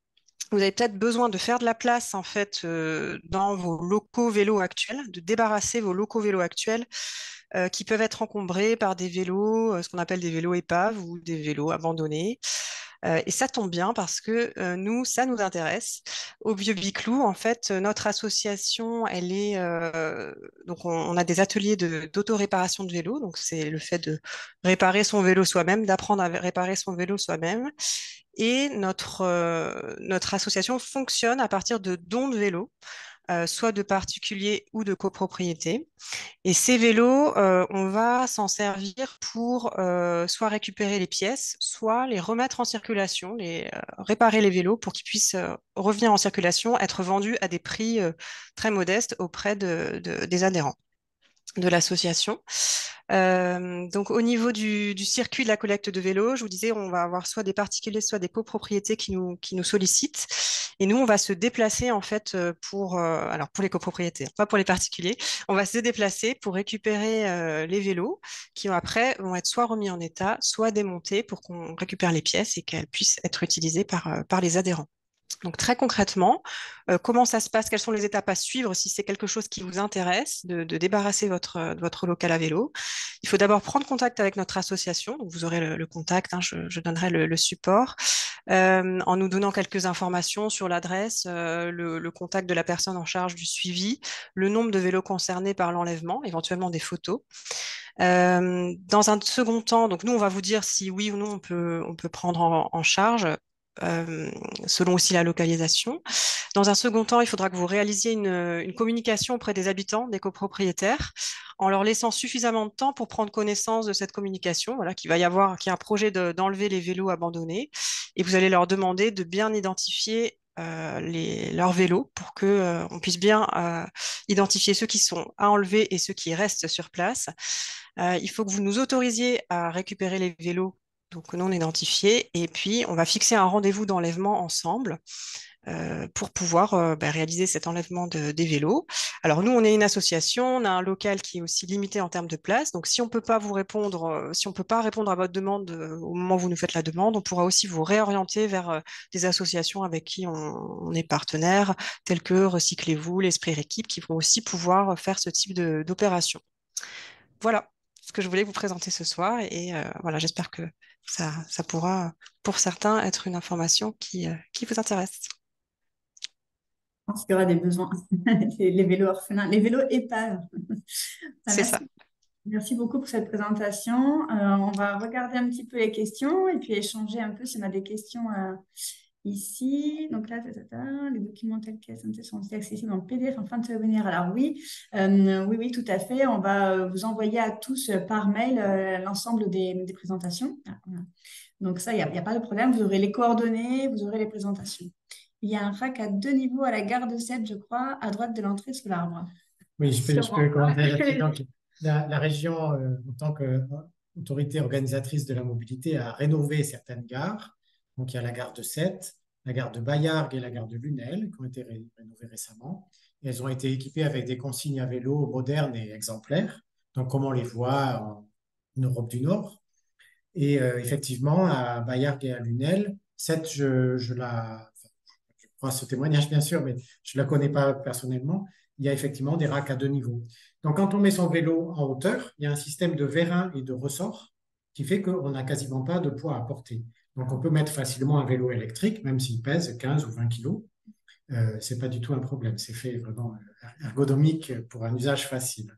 vous avez peut-être besoin de faire de la place en fait dans vos locaux vélos actuels, de débarrasser vos locaux vélos actuels qui peuvent être encombrés par des vélos, ce qu'on appelle des vélos épaves ou des vélos abandonnés. Et ça tombe bien parce que nous, ça nous intéresse. Au Vieux Biclou, en fait, notre association, elle est donc on a des ateliers d'auto-réparation de vélo. Donc c'est le fait de réparer son vélo soi-même, d'apprendre à réparer son vélo soi-même. Et notre association fonctionne à partir de dons de vélos, soit de particuliers ou de copropriétés. Et ces vélos, on va s'en servir pour soit récupérer les pièces, soit les remettre en circulation, réparer les vélos pour qu'ils puissent revenir en circulation, être vendus à des prix très modestes auprès des adhérents de l'association. Donc au niveau du circuit de la collecte de vélos, je vous disais, on va avoir soit des particuliers, soit des copropriétés qui nous sollicitent. Et nous, on va se déplacer en fait alors pour les copropriétés, pas pour les particuliers, on va se déplacer pour récupérer les vélos qui après vont être soit remis en état, soit démontés pour qu'on récupère les pièces et qu'elles puissent être utilisées par les adhérents. Donc très concrètement, comment ça se passe? Quelles sont les étapes à suivre si c'est quelque chose qui vous intéresse de débarrasser votre local à vélo? Il faut d'abord prendre contact avec notre association. Donc vous aurez le contact, hein, je donnerai le support, en nous donnant quelques informations sur l'adresse, le contact de la personne en charge du suivi, le nombre de vélos concernés par l'enlèvement, éventuellement des photos. Dans un second temps, donc nous, on va vous dire si oui ou non on peut prendre en charge selon aussi la localisation. Dans un second temps, il faudra que vous réalisiez une communication auprès des habitants, des copropriétaires, en leur laissant suffisamment de temps pour prendre connaissance de cette communication, voilà, qu'il y a un projet d'enlever les vélos abandonnés, et vous allez leur demander de bien identifier leurs vélos pour que on puisse bien identifier ceux qui sont à enlever et ceux qui restent sur place. Il faut que vous nous autorisiez à récupérer les vélos donc non identifiés, et puis on va fixer un rendez-vous d'enlèvement ensemble pour pouvoir réaliser cet enlèvement des vélos. Alors nous, on est une association, on a un local qui est aussi limité en termes de place, donc si on peut pas vous répondre, si on peut pas répondre à votre demande au moment où vous nous faites la demande, on pourra aussi vous réorienter vers des associations avec qui on est partenaire, telles que Recyclez-vous, l'Esprit Rééquipe, qui vont aussi pouvoir faire ce type d'opération. Voilà ce que je voulais vous présenter ce soir, et voilà, j'espère que ça pourra, pour certains, être une information qui vous intéresse. Je pense qu'il y aura des besoins. Les vélos orphelins, les vélos épaves. C'est ça. Merci beaucoup pour cette présentation. On va regarder un petit peu les questions et puis échanger un peu si on a des questions ici. Donc là, les documents tels qu'ils sont aussi accessibles en PDF en fin de webinaire. Alors oui, oui, tout à fait. On va vous envoyer à tous par mail l'ensemble des présentations. Voilà. Donc ça, il n'y a pas de problème. Vous aurez les coordonnées, vous aurez les présentations. Il y a un rack à 2 niveaux à la gare de Sète, je crois, à droite de l'entrée sous l'arbre. Oui, je peux commenter là-dessus. Donc, la région, en tant qu'autorité organisatrice de la mobilité, a rénové certaines gares. Donc, il y a la gare de Sète, la gare de Baillargues et la gare de Lunel, qui ont été rénovées récemment. Et elles ont été équipées avec des consignes à vélo modernes et exemplaires, donc comme on les voit en Europe du Nord. Et effectivement, à Baillargues et à Lunel, Sète, je crois ce témoignage bien sûr, mais je ne la connais pas personnellement, il y a effectivement des racks à 2 niveaux. Donc quand on met son vélo en hauteur, il y a un système de vérins et de ressorts qui fait qu'on n'a quasiment pas de poids à porter. Donc on peut mettre facilement un vélo électrique, même s'il pèse 15 ou 20 kilos. Ce n'est pas du tout un problème, c'est fait vraiment ergonomique pour un usage facile.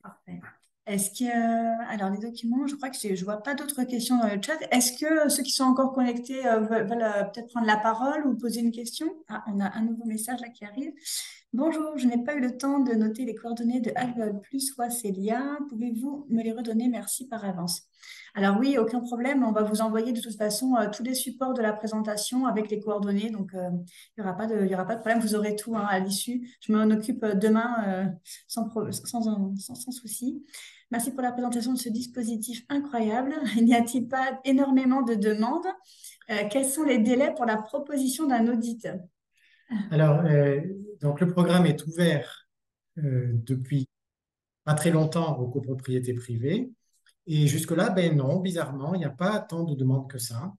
Parfait. Est-ce que, alors les documents, je crois que je ne vois pas d'autres questions dans le chat. Est-ce que ceux qui sont encore connectés veulent peut-être prendre la parole ou poser une question? Ah, on a un nouveau message là qui arrive. Bonjour, je n'ai pas eu le temps de noter les coordonnées de Alvéole Plus ou Acélia. Pouvez-vous me les redonner? Merci par avance. Alors oui, aucun problème. On va vous envoyer de toute façon tous les supports de la présentation avec les coordonnées. Donc, il n'y aura pas de problème. Vous aurez tout à l'issue. Je m'en occupe demain sans souci. Merci pour la présentation de ce dispositif incroyable. N'y a-t-il pas énormément de demandes? Quels sont les délais pour la proposition d'un audit? Alors, donc le programme est ouvert depuis pas très longtemps aux copropriétés privées. Et jusque-là, ben non, bizarrement, il n'y a pas tant de demandes que ça.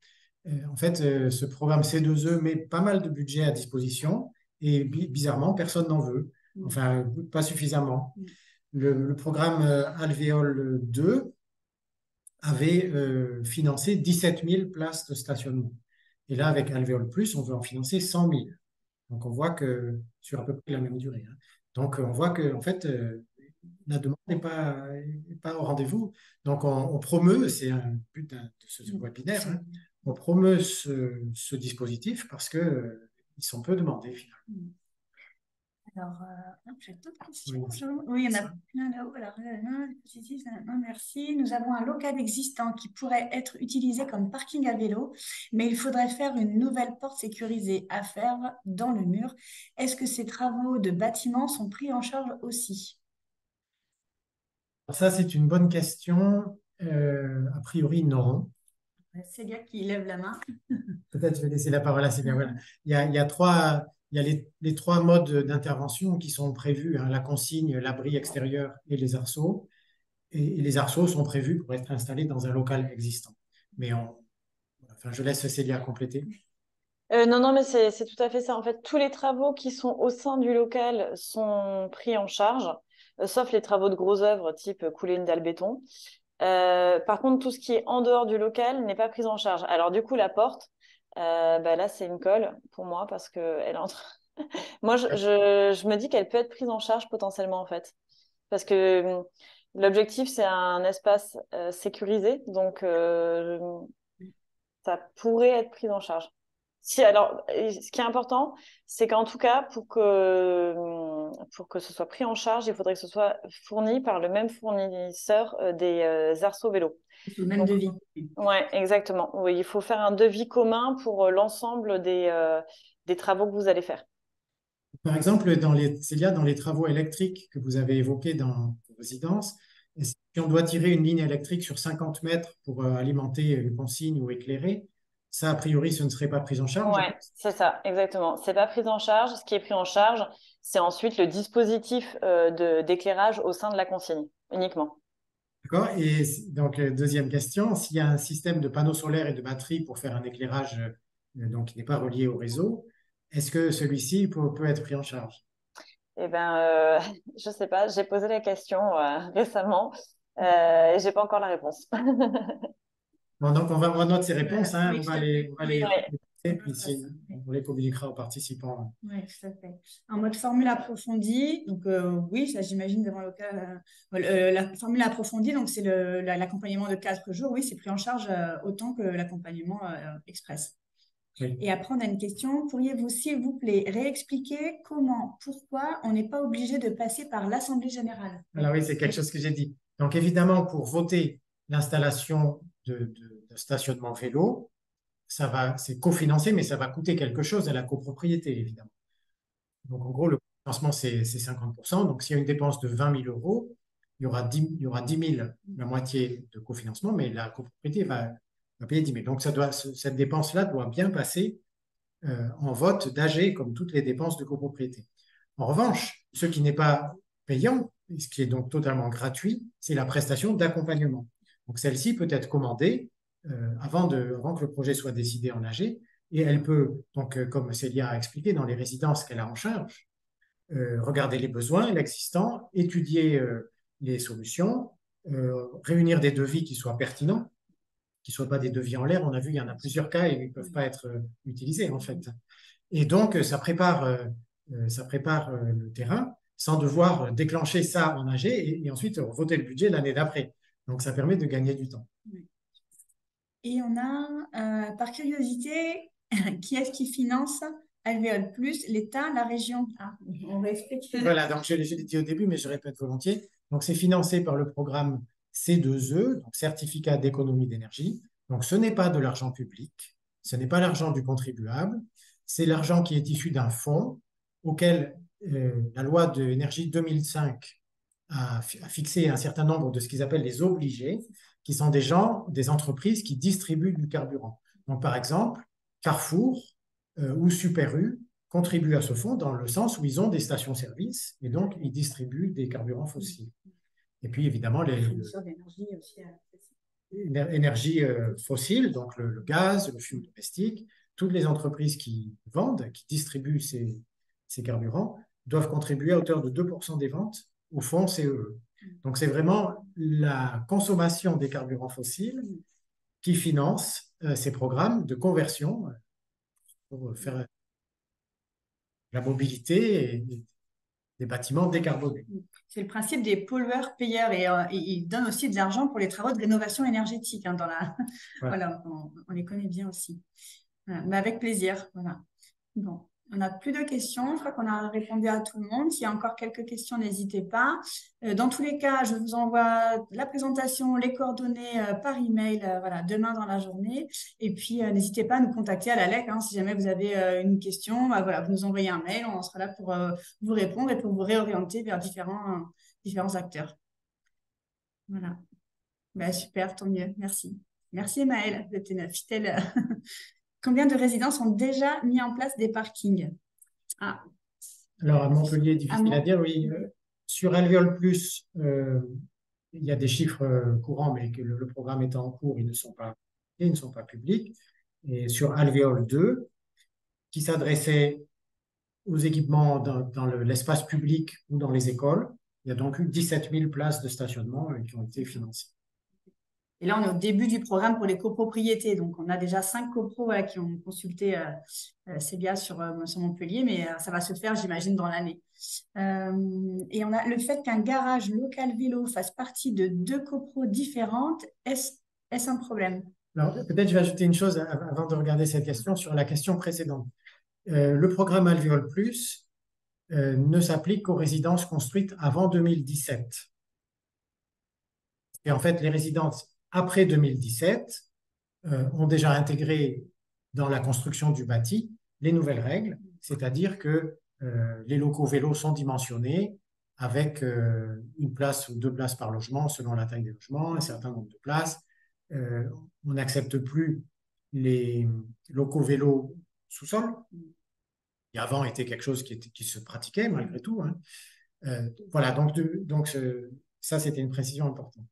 En fait, ce programme C2E met pas mal de budget à disposition et bizarrement, personne n'en veut. Enfin, pas suffisamment. Le programme Alvéole 2 avait financé 17 000 places de stationnement. Et là, avec Alvéole Plus, on veut en financer 100 000. Donc, on voit que sur à peu près la même durée. Hein. Donc, on voit que en fait, la demande n'est pas au rendez-vous. Donc, on promeut, c'est un but de ce webinaire, hein, on promeut ce dispositif parce que ils sont peu demandés finalement. Alors, j'ai d'autres questions. Oui. Oui, il y en a plein là-haut. Alors, merci. Nous avons un local existant qui pourrait être utilisé comme parking à vélo, mais il faudrait faire une nouvelle porte sécurisée à faire dans le mur. Est-ce que ces travaux de bâtiment sont pris en charge aussi? Alors ça, c'est une bonne question. A priori, non. Célia qui lève la main. Peut-être je vais laisser la parole à Sylvia. Voilà. Il y a les trois modes d'intervention qui sont prévus, hein, la consigne, l'abri extérieur et les arceaux. Et les arceaux sont prévus pour être installés dans un local existant. Mais enfin, je laisse Célia compléter. Non, non, mais c'est tout à fait ça. En fait, tous les travaux qui sont au sein du local sont pris en charge, sauf les travaux de grosses œuvres type couler une dalle béton. Par contre, tout ce qui est en dehors du local n'est pas pris en charge. Alors du coup, la porte, bah là, c'est une colle pour moi parce que elle entre. Moi, je me dis qu'elle peut être prise en charge potentiellement en fait, parce que l'objectif c'est un espace sécurisé, donc ça pourrait être pris en charge. Si, alors, ce qui est important, c'est qu'en tout cas, pour que ce soit pris en charge, il faudrait que ce soit fourni par le même fournisseur des arceaux vélos. Le même Donc, devis. ouais, exactement. Oui, il faut faire un devis commun pour l'ensemble des travaux que vous allez faire. Par exemple, Célia, dans les travaux électriques que vous avez évoqués dans vos résidences, si on doit tirer une ligne électrique sur 50 mètres pour alimenter une consigne ou éclairer, ça, a priori, ce ne serait pas pris en charge. Ouais, c'est ça, exactement. C'est pas pris en charge. Ce qui est pris en charge, c'est ensuite le dispositif d'éclairage au sein de la consigne, uniquement. D'accord? Et donc, deuxième question, s'il y a un système de panneaux solaires et de batteries pour faire un éclairage donc, qui n'est pas relié au réseau, est-ce que celui-ci peut être pris en charge? Eh ben, je sais pas. J'ai posé la question récemment et j'ai pas encore la réponse. Bon, donc, on note ces réponses, hein, Oui, on tout va à fait. Oui, Ouais. et puis on les communiquera aux participants. oui, tout à fait. En mode formule approfondie, donc oui, ça j'imagine devant le cas. La formule approfondie, donc c'est l'accompagnement de 4 jours, oui, c'est pris en charge autant que l'accompagnement express. Oui. Et après, on a une question. Pourriez-vous, s'il vous plaît, réexpliquer comment, pourquoi on n'est pas obligé de passer par l'Assemblée générale? Alors oui, c'est quelque chose que j'ai dit. Donc évidemment, pour voter l'installation de stationnement vélo, c'est cofinancé, mais ça va coûter quelque chose à la copropriété, évidemment. Donc en gros, le financement, c'est 50%. Donc s'il y a une dépense de 20 000 euros, il y aura 10 000, la moitié de cofinancement, mais la copropriété va payer 10 000. Donc cette dépense-là doit bien passer en vote d'AG, comme toutes les dépenses de copropriété. En revanche, ce qui n'est pas payant, et ce qui est donc totalement gratuit, c'est la prestation d'accompagnement. Donc celle-ci peut être commandée avant que le projet soit décidé en AG, et elle peut, donc comme Célia a expliqué, dans les résidences qu'elle a en charge, regarder les besoins, l'existant, étudier les solutions, réunir des devis qui soient pertinents, qui ne soient pas des devis en l'air. On a vu, il y en a plusieurs cas et ils ne peuvent pas être utilisés en fait. Et donc, ça prépare le terrain sans devoir déclencher ça en AG et ensuite voter le budget l'année d'après. Donc, ça permet de gagner du temps. Et on a, par curiosité, qui est-ce qui finance Alvéole Plus, l'État, la région? On va expliquer. Voilà, donc je l'ai dit au début, mais je répète volontiers. Donc, c'est financé par le programme C2E, donc Certificat d'économie d'énergie. Donc, ce n'est pas de l'argent public, ce n'est pas l'argent du contribuable, c'est l'argent qui est issu d'un fonds auquel la loi de l'énergie 2005 a fixé un certain nombre de ce qu'ils appellent les obligés, qui sont des entreprises qui distribuent du carburant. Donc, par exemple, Carrefour ou Super U contribuent à ce fonds dans le sens où ils ont des stations-service et donc ils distribuent des carburants fossiles. Et puis, évidemment, l'énergie fossile, donc le gaz, le fioul domestique, toutes les entreprises qui vendent, qui distribuent ces carburants, doivent contribuer à hauteur de 2% des ventes au fond, CEE. Donc, c'est vraiment la consommation des carburants fossiles qui finance ces programmes de conversion pour faire la mobilité et des bâtiments décarbonés. C'est le principe des pollueurs-payeurs et ils donnent aussi de l'argent pour les travaux de rénovation énergétique. Hein, dans la... Voilà, on les connaît bien aussi. Voilà, mais avec plaisir. Voilà. Bon, on n'a plus de questions. Je crois qu'on a répondu à tout le monde. S'il y a encore quelques questions, n'hésitez pas. Dans tous les cas, je vous envoie la présentation, les coordonnées par email voilà, demain dans la journée. Et puis, n'hésitez pas à nous contacter à la LEC hein, si jamais vous avez une question. Voilà, vous nous envoyez un mail. On sera là pour vous répondre et pour vous réorienter vers différents acteurs. Voilà. Bah, super, tant mieux. Merci. Merci, Emmaël. Vous êtes une fidèle. Combien de résidences ont déjà mis en place des parkings? Alors, à Montpellier, difficile à dire, oui. Sur Alvéole Plus, il y a des chiffres courants, mais que le programme étant en cours, ils ne sont pas publics. Et sur Alvéole 2, qui s'adressait aux équipements dans l'espace public ou dans les écoles, il y a donc eu 17 000 places de stationnement qui ont été financées. Et là, on est au début du programme pour les copropriétés. Donc, on a déjà 5 copros voilà, qui ont consulté CEBIA sur Montpellier, mais ça va se faire, j'imagine, dans l'année. Et on a le fait qu'un garage local vélo fasse partie de 2 copros différentes. Est-ce un problème? Alors, peut-être je vais ajouter une chose avant de regarder cette question sur la question précédente. Le programme Alvéole Plus ne s'applique qu'aux résidences construites avant 2017. Et en fait, les résidences après 2017 ont déjà intégré dans la construction du bâti les nouvelles règles, c'est-à-dire que les locaux vélos sont dimensionnés avec une place ou 2 places par logement selon la taille des logements, un certain nombre de places. On n'accepte plus les locaux vélos sous-sol, qui avant était quelque chose qui se pratiquait malgré tout. Hein. Voilà, donc ça, c'était une précision importante.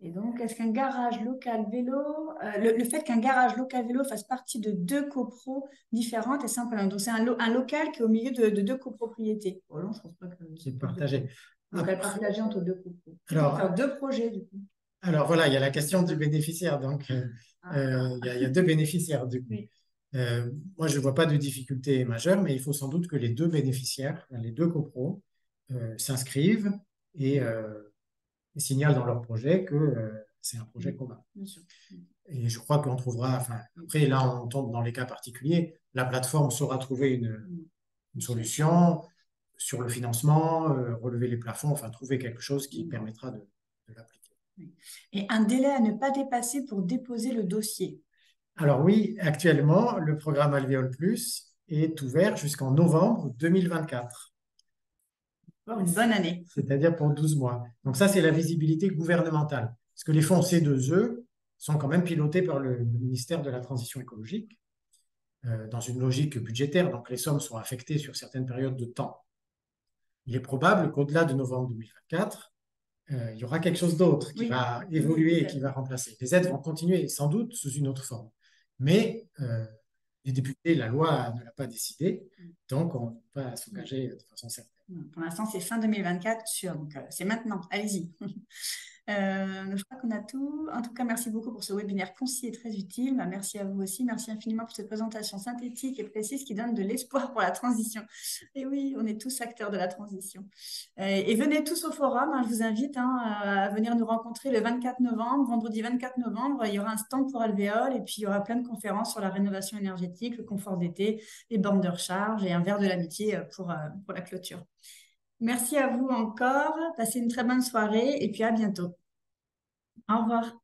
Et donc, est-ce qu'un garage local vélo, le fait qu'un garage local vélo fasse partie de 2 copros différentes, est-ce un problème? Donc, c'est un local qui est au milieu de 2 copropriétés. Oh non, je pense pas que c'est partagé. Local partagé entre 2 copros. Alors, faire 2 projets, du coup. Alors, voilà, il y a la question du bénéficiaire. Donc, il y a 2 bénéficiaires, du coup. Oui. Moi, je ne vois pas de difficulté majeure, mais il faut sans doute que les 2 bénéficiaires, les 2 copros, s'inscrivent et signalent dans leur projet que c'est un projet commun. Bien sûr. Et je crois qu'on trouvera, enfin, après, là, on tombe dans les cas particuliers. La plateforme saura trouver une solution sur le financement, relever les plafonds, enfin, trouver quelque chose qui permettra de l'appliquer. Et un délai à ne pas dépasser pour déposer le dossier. Alors oui, actuellement, le programme Alvéole Plus est ouvert jusqu'en novembre 2024. Une bonne année. C'est-à-dire pour 12 mois. Donc ça, c'est la visibilité gouvernementale. Parce que les fonds C2E sont quand même pilotés par le ministère de la Transition écologique dans une logique budgétaire. Donc les sommes sont affectées sur certaines périodes de temps. Il est probable qu'au-delà de novembre 2024, il y aura quelque chose d'autre qui va évoluer et qui va remplacer. Les aides vont continuer sans doute sous une autre forme. Mais les députés, la loi ne l'a pas décidé, donc on ne peut pas s'engager de façon certaine. Pour l'instant, c'est fin 2024 sûr, donc c'est maintenant, allez-y. Je crois qu'on a tout. En tout cas, merci beaucoup pour ce webinaire concis et très utile. Merci à vous aussi. Merci infiniment pour cette présentation synthétique et précise qui donne de l'espoir pour la transition. Et oui, on est tous acteurs de la transition. Et venez tous au forum. Hein, je vous invite à venir nous rencontrer le 24 novembre, vendredi 24 novembre. Il y aura un stand pour Alvéole et puis il y aura plein de conférences sur la rénovation énergétique, le confort d'été, les bornes de recharge et un verre de l'amitié pour la clôture. Merci à vous encore. Passez une très bonne soirée et puis à bientôt. Au revoir.